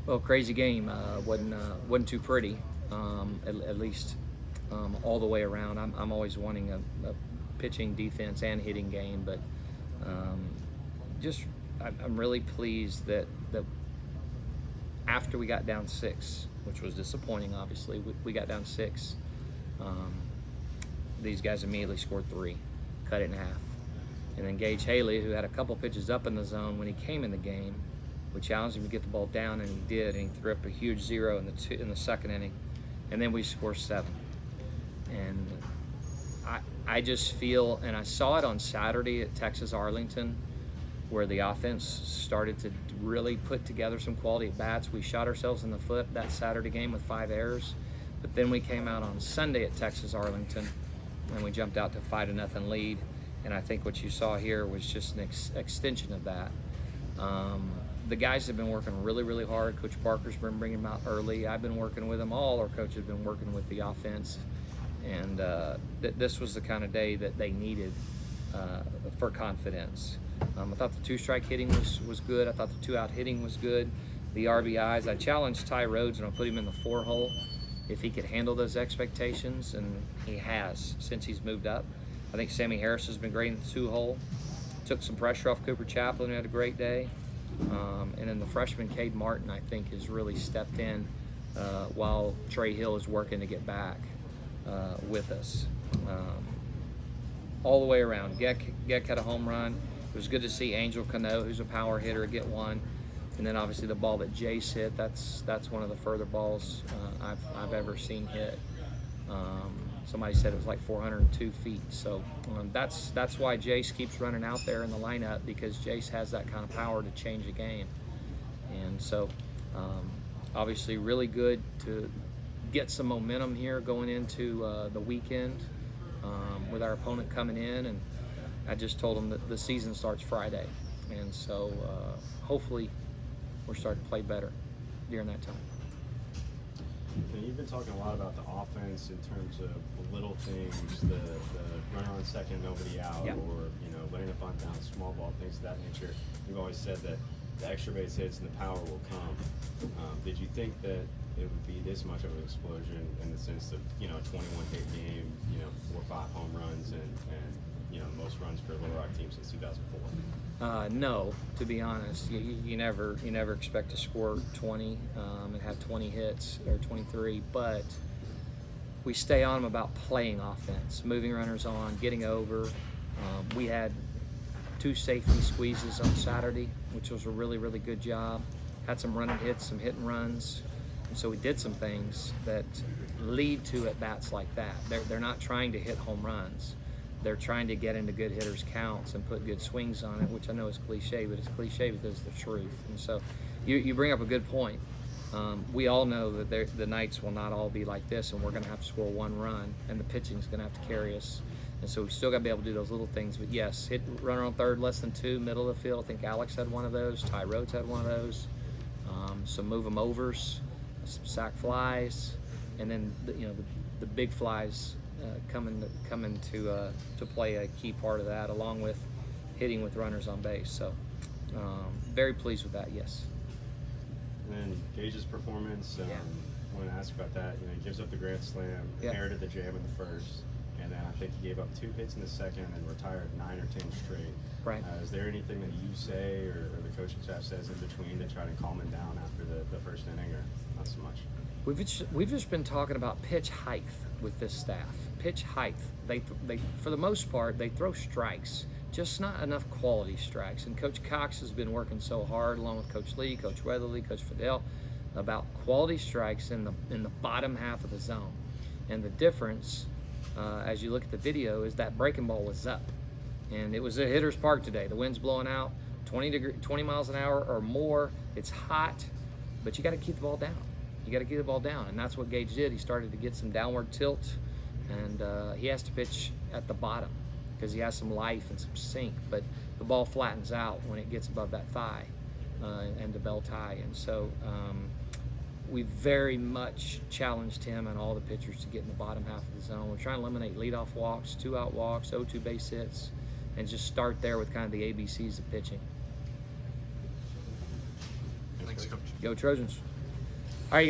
Well, crazy game. Wasn't too pretty, at least all the way around. I'm always wanting a pitching, defense, and hitting game, but um, just I'm really pleased that after we got down 6, which was disappointing, obviously, we got down 6. These guys immediately scored 3, cut it in half. And then Gage Haley, who had a couple pitches up in the zone when he came in the game, we challenged him to get the ball down, and he did, and he threw up a huge 0 in the second inning. And then we scored 7. And I just feel, and I saw it on Saturday at Texas Arlington, where the offense started to really put together some quality at bats. We shot ourselves in the foot that Saturday game with 5 errors, but then we came out on Sunday at Texas Arlington, and we jumped out to 5-0 lead. And I think what you saw here was just an extension of that. The guys have been working really, really hard. Coach Parker's been bringing them out early. I've been working with them. All our coaches have been working with the offense. And this was the kind of day that they needed for confidence. I thought the 2-strike hitting was good. I thought the 2-out hitting was good. The RBIs, I challenged Ty Rhodes, and I put him in the 4-hole if he could handle those expectations, and he has since he's moved up. I think Sammy Harris has been great in the 2-hole. Took some pressure off Cooper Chaplin, who had a great day. And then the freshman Cade Martin, I think, has really stepped in while Trey Hill is working to get back with us. All the way around, Geck had a home run. It was good to see Angel Cano, who's a power hitter, get one. And then obviously the ball that Jace hit, that's one of the further balls I've ever seen hit. Somebody said it was like 402 feet. So that's why Jace keeps running out there in the lineup, because Jace has that kind of power to change a game. And so obviously really good to get some momentum here going into the weekend with our opponent coming in. And I just told them that the season starts Friday. And so hopefully we're starting to play better during that time. And you've been talking a lot about the offense in terms of the little things, the runner on second, nobody out, yeah, or letting up on down, small ball, things of that nature. You've always said that the extra base hits and the power will come. Did you think that it would be this much of an explosion in the sense of 21 hit game, 4 or 5 home runs, and most runs for a Little Rock team since 2004? No, to be honest, you never expect to score 20 and have 20 hits or 23, but we stay on them about playing offense, moving runners on, getting over. We had 2 safety squeezes on Saturday, which was a really, really good job. Had some running hits, some hit and runs, and so we did some things that lead to at-bats like that. They're not trying to hit home runs. They're trying to get into good hitters' counts and put good swings on it, which I know is cliche, but it's cliche because it's the truth. And so you bring up a good point. We all know that the nights will not all be like this, and we're going to have to score 1 run, and the pitching is going to have to carry us. And so we still got to be able to do those little things. But yes, hit runner on third, less than 2, middle of the field. I think Alex had one of those. Ty Rhodes had one of those. Some move 'em overs, some sac flies, and then the big flies coming to play a key part of that, along with hitting with runners on base. So very pleased with that. Yes. And then Gage's performance. I want to ask about that. He gives up the grand slam, inherited the jam in the first, and then I think he gave up 2 hits in the second and retired 9 or 10 straight. Right. Is there anything that you say or the coaching staff says in between to try to calm him down after the first inning, or not so much? We've just been talking about pitch height with this staff. Pitch height. They for the most part, they throw strikes, just not enough quality strikes. And Coach Cox has been working so hard, along with Coach Lee, Coach Weatherly, Coach Fidel, about quality strikes in the bottom half of the zone. And the difference, as you look at the video, is that breaking ball was up, and it was a hitter's park today. The wind's blowing out 20 miles an hour or more. It's hot, but you got to keep the ball down. You got to get the ball down, and that's what Gage did. He started to get some downward tilt, and he has to pitch at the bottom because he has some life and some sink, but the ball flattens out when it gets above that thigh and the bell tie. And so we very much challenged him and all the pitchers to get in the bottom half of the zone. We're trying to eliminate leadoff walks, 2-out walks, 0-2 base hits, and just start there with kind of the ABCs of pitching. Thanks, Coach. Go Trojans.